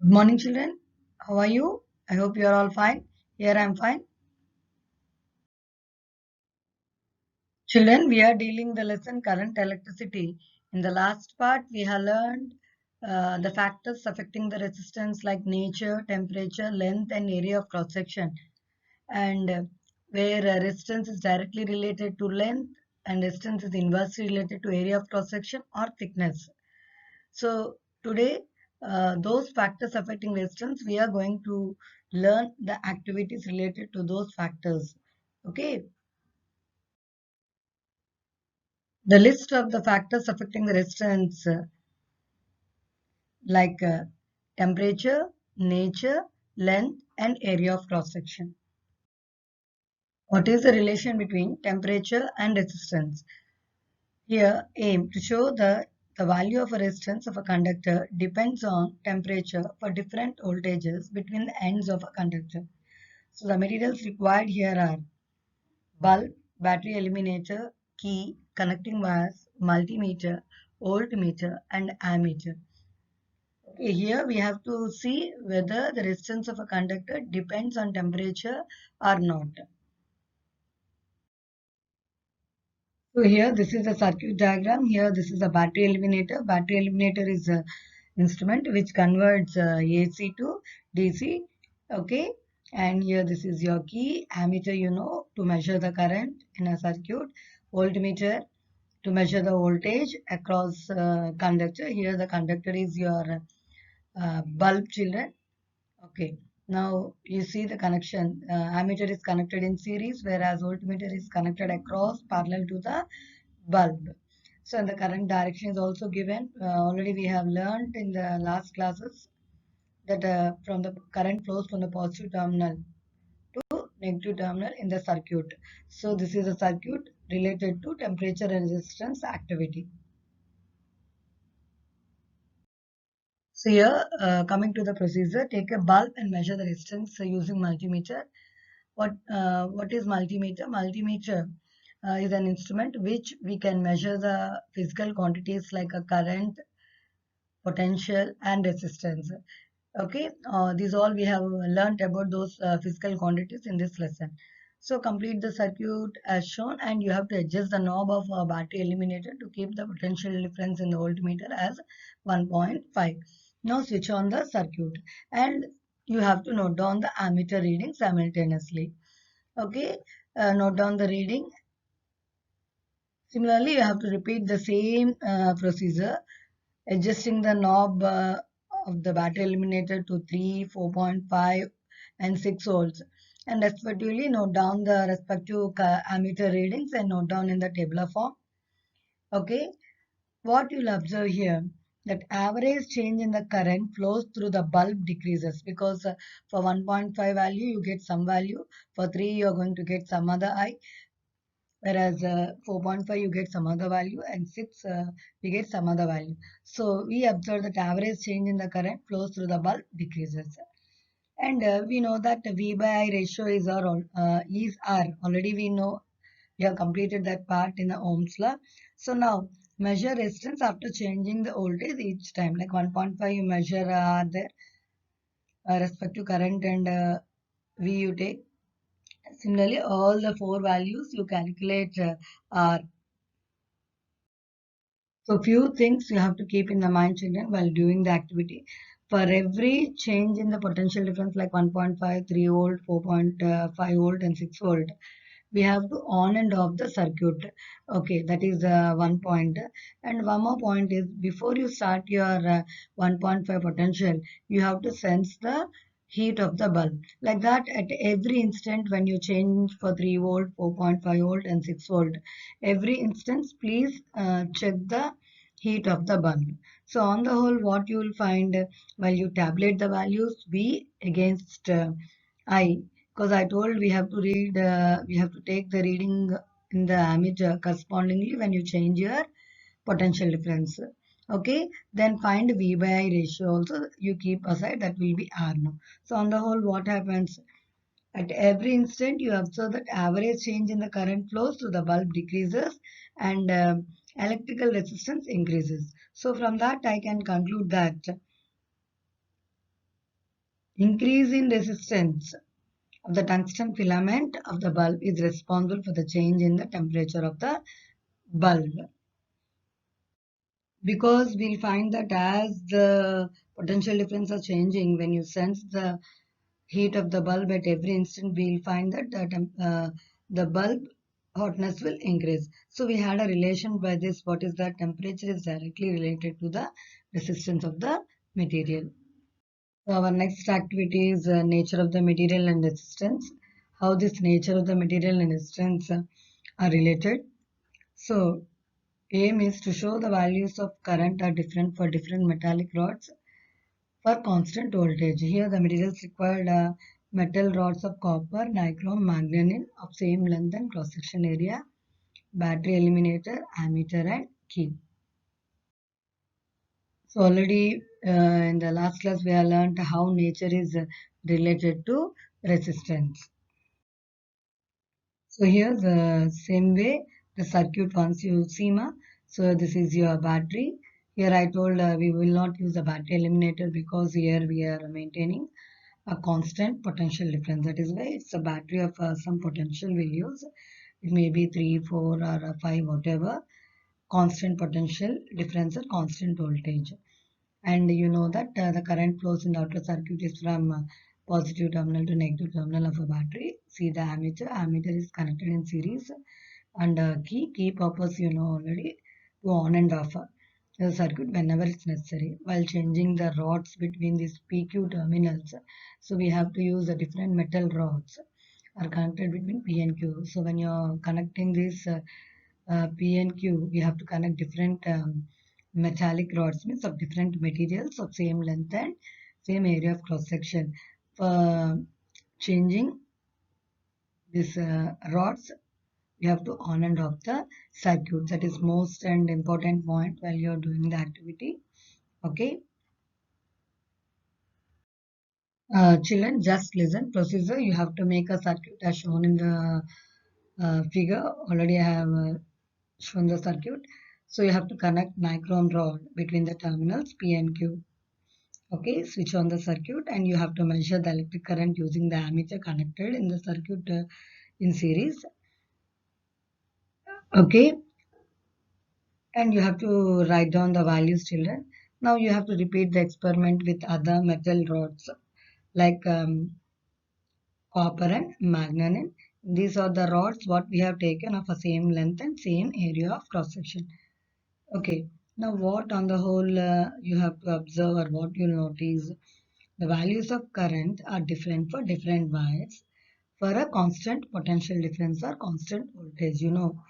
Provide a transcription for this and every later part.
Good morning, children. How are you? I hope you are all fine. Here I am fine. Children, we are dealing the lesson current electricity. In the last part, we have learned the factors affecting the resistance like nature, temperature, length, and area of cross section. And where resistance is directly related to length, and resistance is inversely related to area of cross section or thickness. So today, those factors affecting resistance, we are going to learn the activities related to those factors. Okay, the list of the factors affecting the resistance like temperature, nature, length, and area of cross section. What is the relation between temperature and resistance? Here, aim to show that the value of a resistance of a conductor depends on temperature for different voltages between the ends of a conductor. So the materials required here are bulb, battery eliminator, key, connecting wires, multimeter, voltmeter, and ammeter. Okay, here we have to see whether the resistance of a conductor depends on temperature or not. So here this is a circuit diagram. Here this is a battery eliminator. Battery eliminator is a instrument which converts AC to DC. Okay, and here this is your key. Ammeter, you know, to measure the current in a circuit. Voltmeter to measure the voltage across conductor. Here the conductor is your bulb, children. Okay, now you see the connection. Ammeter is connected in series, whereas voltmeter is connected across parallel to the bulb. So the current direction is also given. Already we have learned in the last classes that from the current flows from the positive terminal to negative terminal in the circuit. So this is a circuit related to temperature and resistance activity. So here, coming to the procedure, take a bulb and measure the resistance using multimeter. What is multimeter? Multimeter is an instrument which we can measure the physical quantities like a current, potential, and resistance. Okay, these all we have learned about those physical quantities in this lesson. So complete the circuit as shown, and you have to adjust the knob of a battery eliminator to keep the potential difference in the voltmeter as 1.5. Now switch on the circuit, and you have to note down the ammeter reading simultaneously. Okay, note down the reading. Similarly, you have to repeat the same procedure, adjusting the knob of the battery eliminator to 3, 4.5, and 6 volts. And respectively, note down the respective ammeter readings and note down in the tabular form. Okay, what you'll observe here that average change in the current flows through the bulb decreases because for 1.5 value you get some value, for 3 you are going to get some other I, whereas 4.5 you get some other value, and 6 we get some other value. So we observe that average change in the current flows through the bulb decreases. And we know that V by I ratio is R. Already we know, we have completed that part in the Ohm's law. So now measure resistance after changing the voltage each time. Like 1.5 you measure the respective current, and V you take. Similarly, all the four values you calculate are. So few things you have to keep in the mind, children, while doing the activity. For every change in the potential difference like 1.5, 3 volt, 4.5 volt, and 6 volt, we have to on and off the circuit. Okay, that is one point. And one more point is before you start your 1.5 potential, you have to sense the heat of the bulb. Like that, at every instant when you change for 3 volt, 4.5 volt, and 6 volt, every instance, please check the heat of the bulb. So on the whole, what you will find while you tabulate the values, V against I, because I told we have to read, we have to take the reading in the ammeter correspondingly when you change your potential difference. Okay, then find V by I ratio also you keep aside, that will be R now. So on the whole, what happens? At every instant, you observe that average change in the current flows to the bulb decreases, and electrical resistance increases. So from that, I can conclude that Increase in resistance of the tungsten filament of the bulb is responsible for the change in the temperature of the bulb. Because we'll find that as the potential difference are changing, when you sense the heat of the bulb at every instant, we'll find that the bulb hotness will increase. So we had a relation by this. What is that? Temperature is directly related to the resistance of the material. So our next activity is nature of the material and resistance. How this nature of the material and resistance are related. So aim is to show the values of current are different for different metallic rods for constant voltage. Here the materials required are metal rods of copper, nichrome, manganese of same length and cross-section area, battery eliminator, ammeter and key. So already in the last class we have learned how nature is related to resistance. So here the same way the circuit once you see ma. So this is your battery. Here I told we will not use a battery eliminator because here we are maintaining a constant potential difference. That is why it's a battery of some potential values. It may be 3, 4 or 5 whatever. Constant potential difference or constant voltage. And you know that the current flows in the outer circuit is from positive terminal to negative terminal of a battery. See the ammeter. Ammeter is connected in series and key purpose you know already to on and off the circuit whenever it's necessary while changing the rods between these PQ terminals. So we have to use the different metal rods are connected between P and Q. So when you're connecting this P and Q, we have to connect different metallic rods means of different materials of same length and same area of cross section. For changing these rods, you have to on and off the circuit. That is most and important point while you're doing the activity. Okay. Children, just listen. Procedure, you have to make a circuit as shown in the figure. Already I have shown the circuit. So you have to connect nichrome rod between the terminals P and Q. Okay, switch on the circuit and you have to measure the electric current using the ammeter connected in the circuit in series. Okay, and you have to write down the values, children. Now you have to repeat the experiment with other metal rods like copper and manganese. These are the rods what we have taken of the same length and same area of cross section. Okay, now what on the whole you have to observe or what you notice, the values of current are different for different wires for a constant potential difference or constant voltage. You know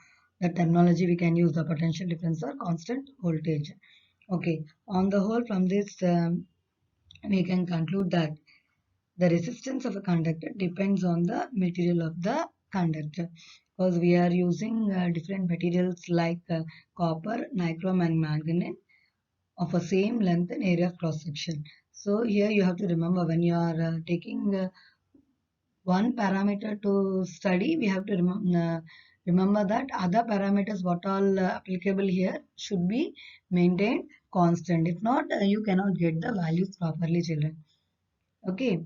the terminology we can use, the potential difference or constant voltage. Okay, on the whole from this we can conclude that the resistance of a conductor depends on the material of the conductor because we are using different materials like copper, nichrome and manganese of a same length and area of cross section. So here you have to remember when you are taking one parameter to study, we have to remember that other parameters what all applicable here should be maintained constant. If not, you cannot get the values properly, children. Okay.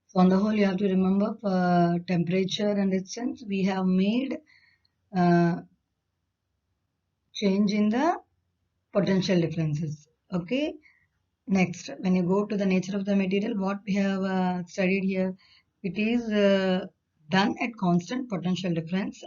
So on the whole, you have to remember for temperature and resistance, we have made uh, change in the potential differences. Okay. Next, when you go to the nature of the material, what we have studied here, it is done at constant potential difference,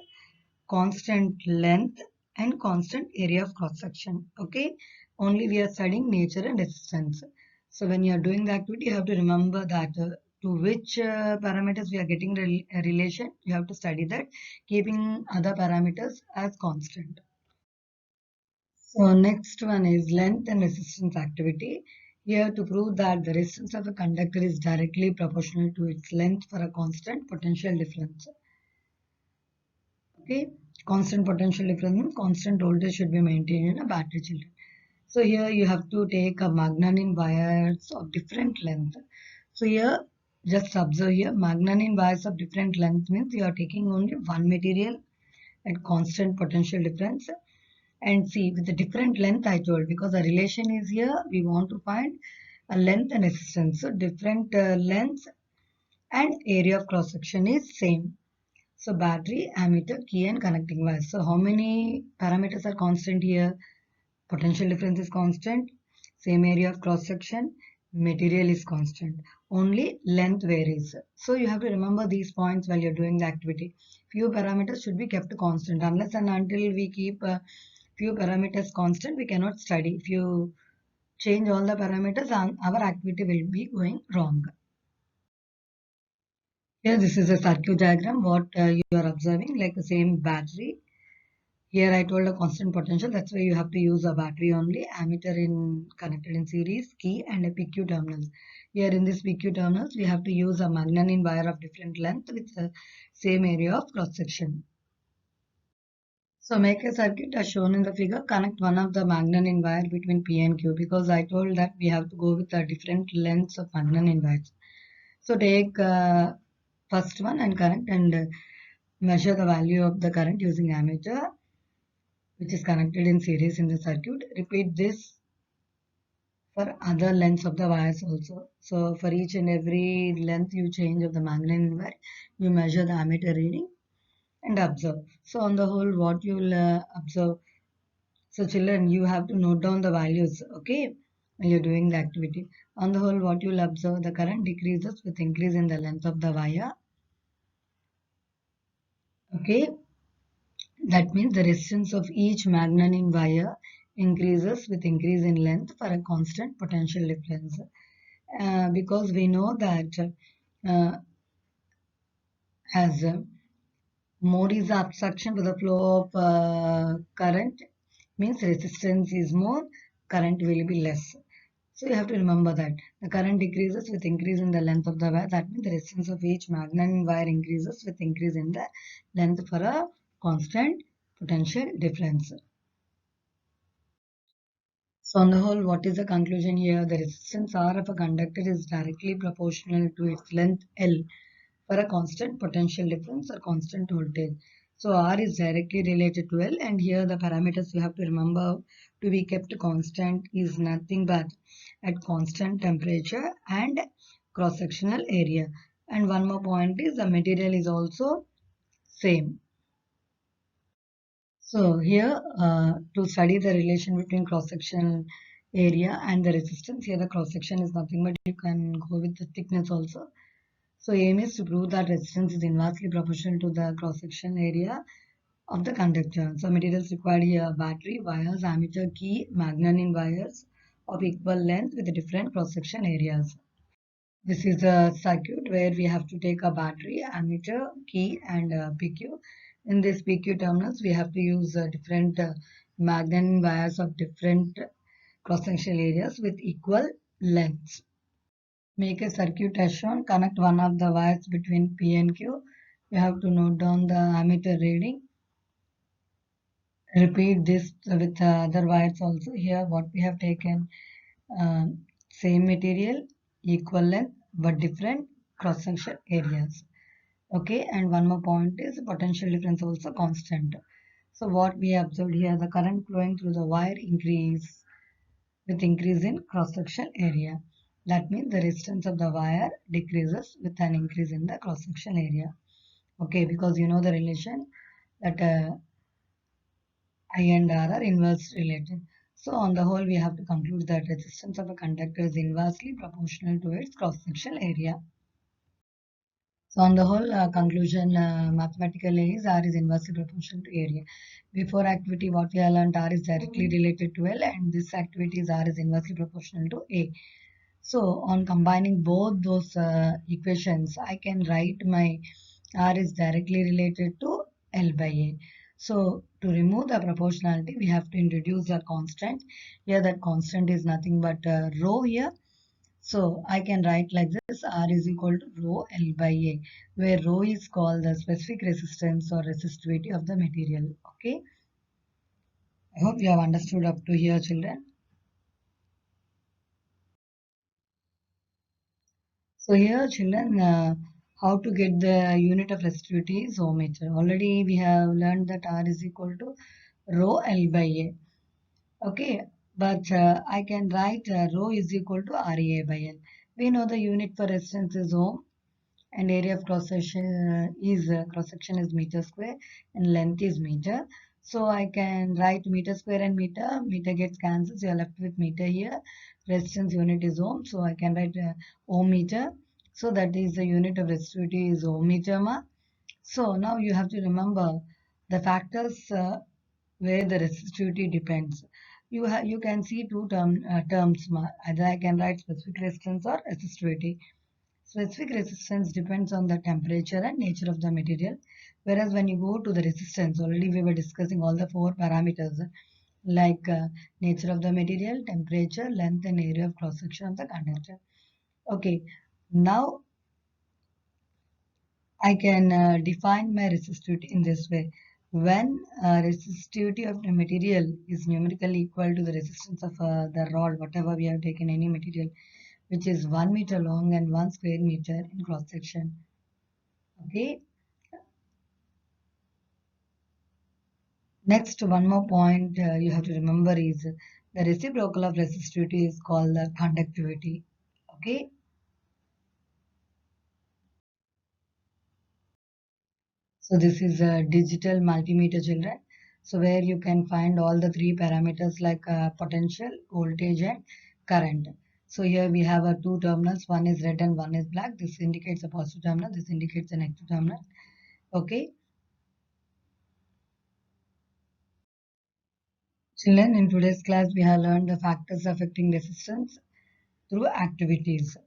constant length, and constant area of cross section. Okay, only we are studying nature and resistance. So when you are doing the activity, you have to remember that to which parameters we are getting a relation. You have to study that, keeping other parameters as constant. So next one is length and resistance activity. Here to prove that the resistance of a conductor is directly proportional to its length for a constant potential difference. Okay, constant potential difference means constant voltage should be maintained in a battery, children. So here you have to take a manganese wires of different length. So here just observe here manganese wires of different length means you are taking only one material at constant potential difference. And see with the different length I told because the relation is here we want to find a length and resistance. So different lengths and area of cross section is same. So battery, ammeter, key and connecting wires. So how many parameters are constant here? Potential difference is constant. Same area of cross section. Material is constant. Only length varies. So you have to remember these points while you're doing the activity. Few parameters should be kept constant. Unless and until we keep few parameters constant, we cannot study. If you change all the parameters, our activity will be going wrong. Here, this is a circuit diagram. What you are observing, like the same battery. Here I told a constant potential. That's why you have to use a battery only. Ammeter in connected in series, key and a PQ terminals. Here in this PQ terminals, we have to use a magnet wire of different length with the same area of cross section. So make a circuit as shown in the figure. Connect one of the magnet wire between P and Q, because I told that we have to go with the different lengths of magnet wires. So take first one and connect and measure the value of the current using ammeter, which is connected in series in the circuit. Repeat this for other lengths of the wires also. So for each and every length you change of the magnet wire, you measure the ammeter reading and observe. So on the whole, what you will observe. So children, you have to note down the values, okay, when you're doing the activity. On the whole, what you will observe, the current decreases with increase in the length of the wire. Okay, that means the resistance of each magnet wire increases with increase in length for a constant potential difference. Because we know that uh, as more is the obstruction to the flow of current, means resistance is more, current will be less. So you have to remember that the current decreases with increase in the length of the wire. That means the resistance of each magnet wire increases with increase in the length for a constant potential difference. So on the whole, what is the conclusion here? The resistance R of a conductor is directly proportional to its length L for a constant potential difference or constant voltage. So R is directly related to L, and here the parameters you have to remember to be kept constant is nothing but at constant temperature and cross-sectional area. And one more point is the material is also same. So here to study the relation between cross-section area and the resistance, here the cross-section is nothing but you can go with the thickness also. So aim is to prove that resistance is inversely proportional to the cross-section area of the conductor. So materials required here: battery, wires, ammeter, key, magnet wires of equal length with different cross-section areas. This is a circuit where we have to take a battery, ammeter, key and PQ. In this PQ terminals, we have to use different magnet wires of different cross-sectional areas with equal lengths. Make a circuit as shown. Connect one of the wires between P and Q. You have to note down the ammeter reading. Repeat this with the other wires also. Here what we have taken, uh, same material, equal length but different cross-section areas. Okay, and one more point is potential difference also constant. So what we observed here, the current flowing through the wire increase with increase in cross-section area. That means the resistance of the wire decreases with an increase in the cross-section area. Okay, because you know the relation that I and R are inverse related. So on the whole, we have to conclude that resistance of a conductor is inversely proportional to its cross-section area. So on the whole, conclusion mathematically is R is inversely proportional to area. Before activity, what we have learned, R is directly related to L, and this activity is R is inversely proportional to A. So on combining both those equations, I can write my R is directly related to L by A. So to remove the proportionality, we have to introduce a constant. Here that constant is nothing but rho here. So I can write like this: R is equal to rho L by A, where rho is called the specific resistance or resistivity of the material. Okay. I hope you have understood up to here, children. So here, children, how to get the unit of resistivity is ohmmeter. Already we have learned that R is equal to rho L by A. Okay, but I can write rho is equal to REA by L. We know the unit for resistance is ohm, and area of cross section is meter square, and length is meter. So I can write meter square and meter. Meter gets cancelled, so you're left with meter here. Resistance unit is ohm, so I can write ohm meter. So that is the unit of resistivity is ohm meter ma. So now you have to remember the factors where the resistivity depends. You can see terms. Either I can write specific resistance or resistivity. Specific resistance depends on the temperature and nature of the material, whereas when you go to the resistance, already we were discussing all the four parameters like nature of the material, temperature, length, and area of cross section of the conductor. Okay, now I can define my resistivity in this way. When resistivity of the material is numerically equal to the resistance of the rod, whatever we have taken any material, which is 1 meter long and 1 square meter in cross section. Okay. Next, one more point you have to remember is the reciprocal of resistivity is called the conductivity. Okay. So this is a digital multimeter, children. So where you can find all the three parameters like potential, voltage, and current. So here we have two terminals. One is red and one is black. This indicates a positive terminal. This indicates a negative terminal. Okay. Children, in today's class, we have learned the factors affecting resistance through activities.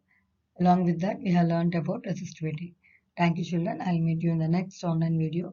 Along with that, we have learned about resistivity. Thank you, children. I'll meet you in the next online video.